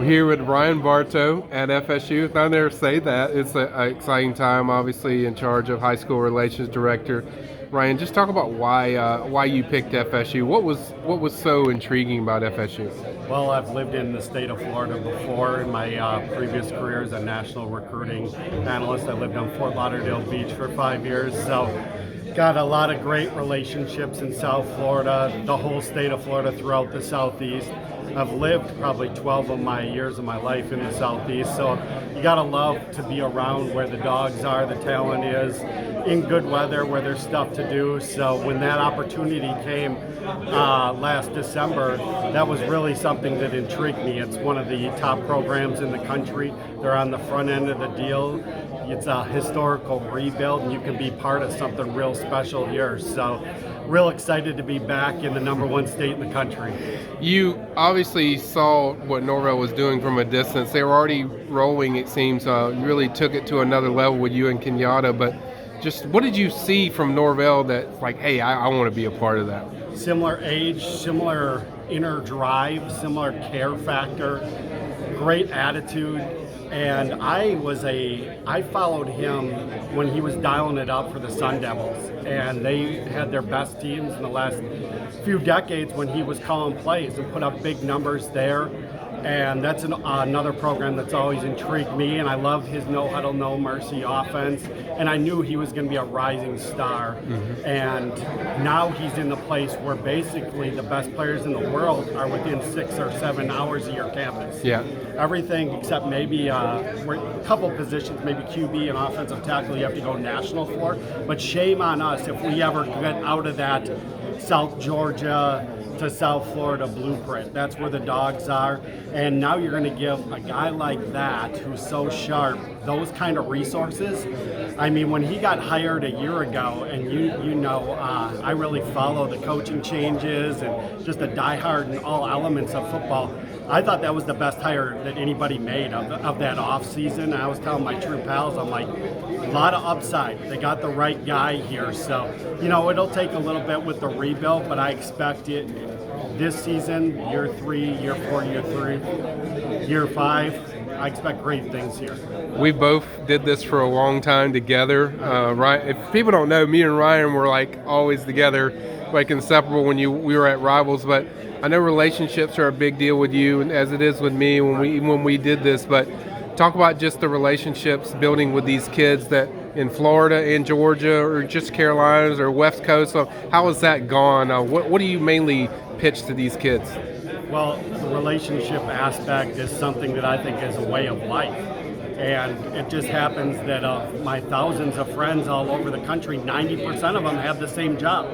We're here with Ryan Bartow at FSU. I never say that. It's an exciting time, obviously, in charge of high school relations director. Ryan, just talk about why you picked FSU. What was so intriguing about FSU? Well, I've lived in the state of Florida before in my previous career as a national recruiting analyst. I lived on Fort Lauderdale Beach for 5 years, so got a lot of great relationships in South Florida, the whole state of Florida throughout the Southeast. I've lived probably 12 of my years of my life in the Southeast, so you gotta love to be around where the dogs are, the talent is, in good weather where there's stuff to do. So when that opportunity came last December, that was really something that intrigued me. It's one of the top programs in the country. They're on the front end of the deal. It's a historical rebuild, and you can be part of something real special here. So real excited to be back in the number one state in the country. You obviously saw what Norvell was doing from a distance. They were already rolling, it seems. Really took it to another level with you and Kenyatta. But just what did you see from Norvell that's like, hey, I want to be a part of that? Similar age, similar inner drive, similar care factor, great attitude. And I followed him when he was dialing it up for the Sun Devils, and they had their best teams in the last few decades when he was calling plays and put up big numbers there. And that's another program that's always intrigued me, and I loved his no huddle, no mercy offense, and I knew he was going to be a rising star. Mm-hmm. And now he's in the place where basically the best players in the world are within 6 or 7 hours of your campus. Yeah. Everything except maybe a couple positions, maybe QB and offensive tackle, you have to go national for. But shame on us if we ever get out of that South Georgia to South Florida blueprint. That's where the dogs are. And now you're going to give a guy like that, who's so sharp, those kind of resources. I mean, when he got hired a year ago, and you know, I really follow the coaching changes and just a diehard in all elements of football. I thought that was the best hire that anybody made of that off season. I was telling my true pals, I'm like, a lot of upside. They got the right guy here. So, you know, it'll take a little bit with the rebuild, but I expect it this season, year 3, year 4, year 3, year 5. I expect great things here. We both did this for a long time together. Ryan, if people don't know, me and Ryan were like always together, like inseparable when we were at Rivals. But I know relationships are a big deal with you, as it is with me when we did this. But talk about just the relationships building with these kids that in Florida, in Georgia, or just Carolinas or West Coast. So how has that gone? What do you mainly pitch to these kids? Well, the relationship aspect is something that I think is a way of life. And it just happens that of my thousands of friends all over the country, 90% of them have the same job.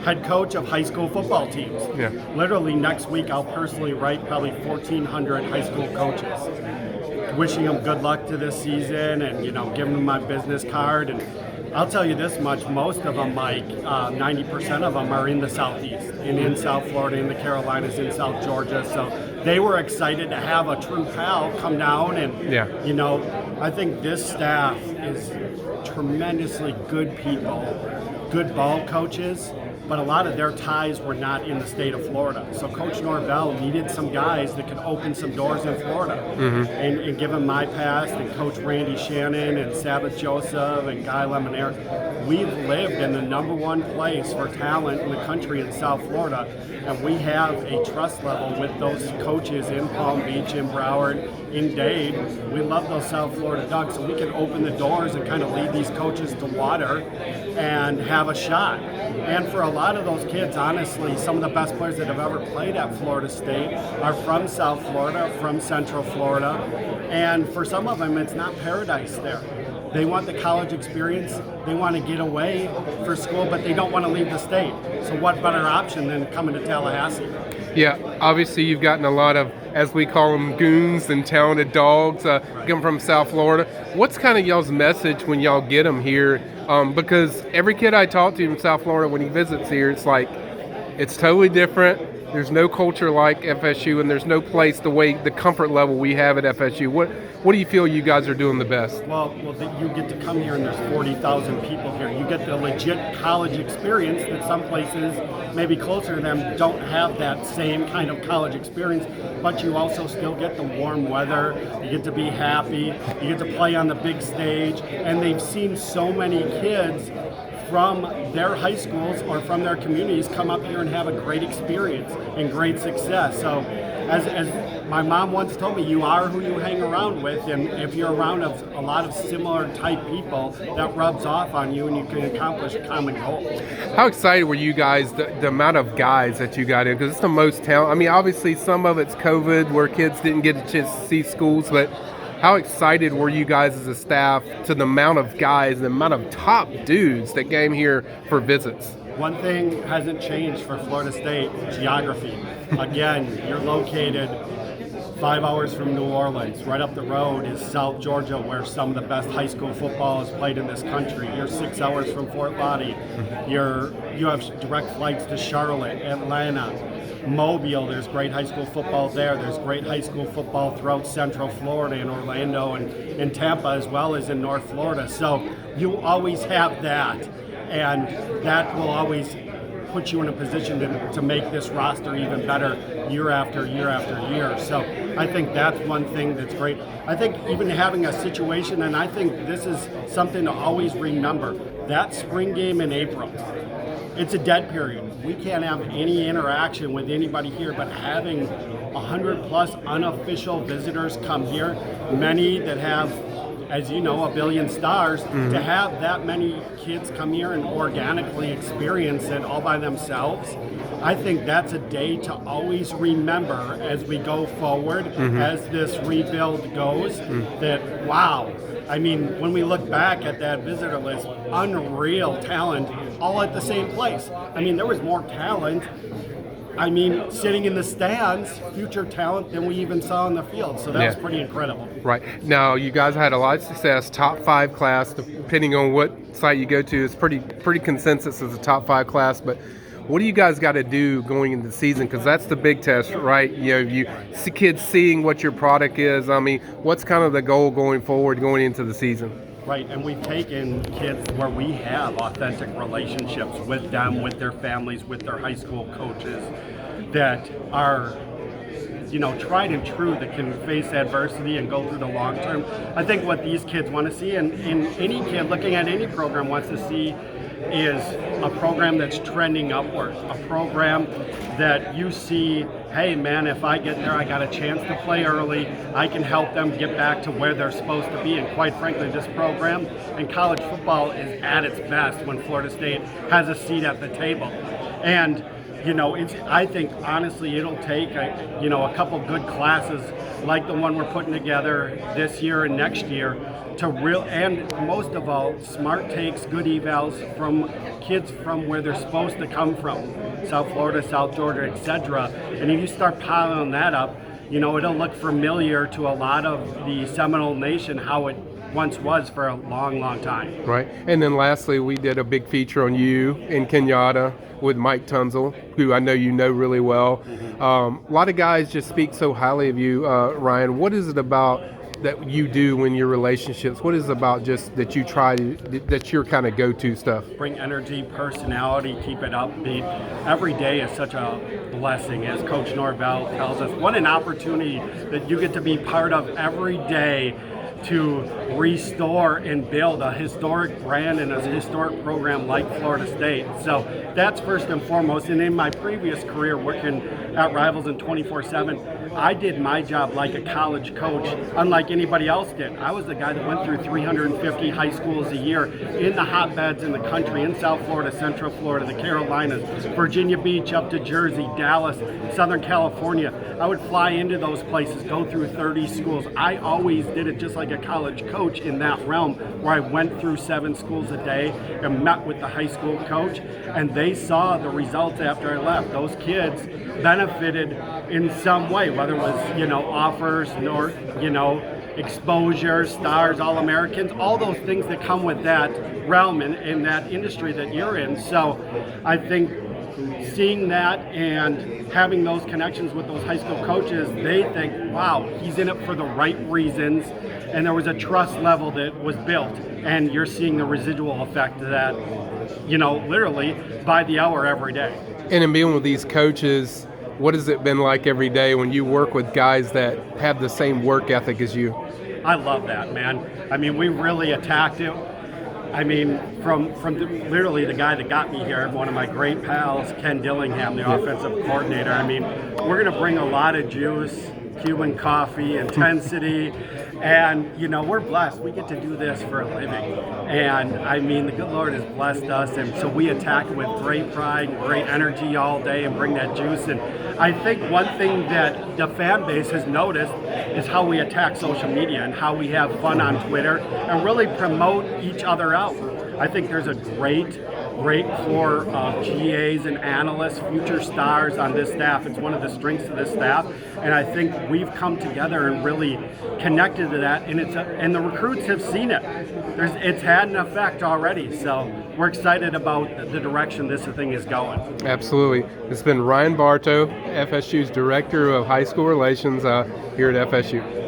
Head coach of high school football teams. Yeah. Literally next week, I'll personally write probably 1,400 high school coaches, wishing them good luck to this season and, you know, giving them my business card. And I'll tell you this much, most of them, Mike, 90% of them are in the Southeast and in South Florida, in the Carolinas, in South Georgia. So they were excited to have a true pal come down. And, you know, I think this staff is tremendously good people, good ball coaches, but a lot of their ties were not in the state of Florida. So Coach Norvell needed some guys that could open some doors in Florida. Mm-hmm. and give him my past, and Coach Randy Shannon and Sabbath Joseph and Guy Lemonnier. We've lived in the number one place for talent in the country in South Florida, and we have a trust level with those coaches in Palm Beach, in Broward, in Dade. We love those South Florida Ducks, so we can open the doors and kind of lead these coaches to water and have a shot. And for a lot of those kids, honestly, some of the best players that have ever played at Florida State are from South Florida, from Central Florida. And for some of them, it's not paradise there. They want the college experience. They want to get away for school, but they don't want to leave the state. So what better option than coming to Tallahassee? Yeah, obviously you've gotten a lot of, as we call them, goons and talented dogs come from South Florida. What's kind of y'all's message when y'all get them here? Because every kid I talk to in South Florida when he visits here, it's like, it's totally different. there's no culture like FSU, and there's no place the comfort level we have at FSU. What do you feel you guys are doing the best? Well, you get to come here and there's 40,000 people here. You get the legit college experience that some places, maybe closer to them, don't have that same kind of college experience, but you also still get the warm weather. You get to be happy. You get to play on the big stage, and they've seen so many kids from their high schools or from their communities come up here and have a great experience and great success. So as my mom once told me, you are who you hang around with, and if you're around a lot of similar type people, that rubs off on you and you can accomplish common goals. How excited were you guys, the amount of guys that you got in? Because it's the most talent. I mean, obviously some of it's COVID where kids didn't get a chance to see schools, but how excited were you guys as a staff to the amount of guys, the amount of top dudes that came here for visits? One thing hasn't changed for Florida State: geography. Again, you're located 5 hours from New Orleans. Right up the road is South Georgia, where some of the best high school football is played in this country. You're 6 hours from Fort Lauderdale. You have direct flights to Charlotte, Atlanta, Mobile. There's great high school football there. There's great high school football throughout Central Florida, in Orlando and Tampa, as well as in North Florida. So you always have that, and that will always put you in a position to make this roster even better year after year after year. So I think that's one thing that's great. I think even having a situation, and I think this is something to always remember, that spring game in April, it's a dead period. We can't have any interaction with anybody here, but having 100 plus unofficial visitors come here, many that have, as you know, a billion stars, to have that many kids come here and organically experience it all by themselves, I think that's a day to always remember as we go forward, as this rebuild goes, that, wow, I mean, when we look back at that visitor list, unreal talent all at the same place. I mean, there was more talent, sitting in the stands, future talent, than we even saw on the field. So that was pretty incredible. Right. Now, you guys had a lot of success, top 5 class, depending on what site you go to. It's pretty consensus as a top 5 class, but what do you guys got to do going into the season? Because that's the big test, right? You know, you see kids seeing what your product is. I mean, what's kind of the goal going forward, going into the season? Right, and we've taken kids where we have authentic relationships with them, with their families, with their high school coaches that are, tried and true, that can face adversity and go through the long term. I think what these kids want to see, and any kid looking at any program wants to see, is a program that's trending upward, a program that you see, hey man, if I get there, I got a chance to play early, I can help them get back to where they're supposed to be. And quite frankly, this program and college football is at its best when Florida State has a seat at the table. And I think honestly it'll take a couple good classes like the one we're putting together this year and next year and most of all, smart takes, good evals from kids from where they're supposed to come from, South Florida, South Georgia, etc. And if you start piling that up, it'll look familiar to a lot of the Seminole Nation, how it once was for a long, long time. Right. And then lastly, we did a big feature on you in Kenyatta with Mike Tunzel, who I know you know really well. A lot of guys just speak so highly of you, Ryan. What is it about that you do in your relationships? What is it about just that you try to, that's your kind of go-to stuff? Bring energy, personality, keep it upbeat. Every day is such a blessing, as Coach Norvell tells us. What an opportunity that you get to be part of every day to restore and build a historic brand and a historic program like Florida State. So that's first and foremost. And in my previous career working at Rivals and 24/7, I did my job like a college coach, unlike anybody else did. I was the guy that went through 350 high schools a year in the hotbeds in the country, in South Florida, Central Florida, the Carolinas, Virginia Beach, up to Jersey, Dallas, Southern California. I would fly into those places, go through 30 schools. I always did it just like a college coach in that realm, where I went through 7 schools a day and met with the high school coach, and they saw the results after I left. Those kids benefited in some way, whether it was, offers, or, exposure, stars, All-Americans, all those things that come with that realm and that industry that you're in. So I think seeing that and having those connections with those high school coaches, they think, wow, he's in it for the right reasons. And there was a trust level that was built. And you're seeing the residual effect of that, literally by the hour every day. And in being with these coaches, what has it been like every day when you work with guys that have the same work ethic as you? I love that, man. I mean, we really attacked it. I mean, from literally the guy that got me here, one of my great pals, Ken Dillingham, the offensive coordinator. I mean, we're going to bring a lot of juice, Cuban coffee, intensity, and we're blessed. We get to do this for a living, and I mean, the good Lord has blessed us, and so we attack it with great pride and great energy all day and bring that juice. And I think one thing that the fan base has noticed is how we attack social media and how we have fun on Twitter and really promote each other out. I think there's a great core of GAs and analysts, future stars on this staff. It's one of the strengths of this staff, and I think we've come together and really connected to that, and the recruits have seen it. It's had an effect already, so we're excited about the direction this thing is going. Absolutely. It's been Ryan Bartow, FSU's Director of High School Relations here at FSU.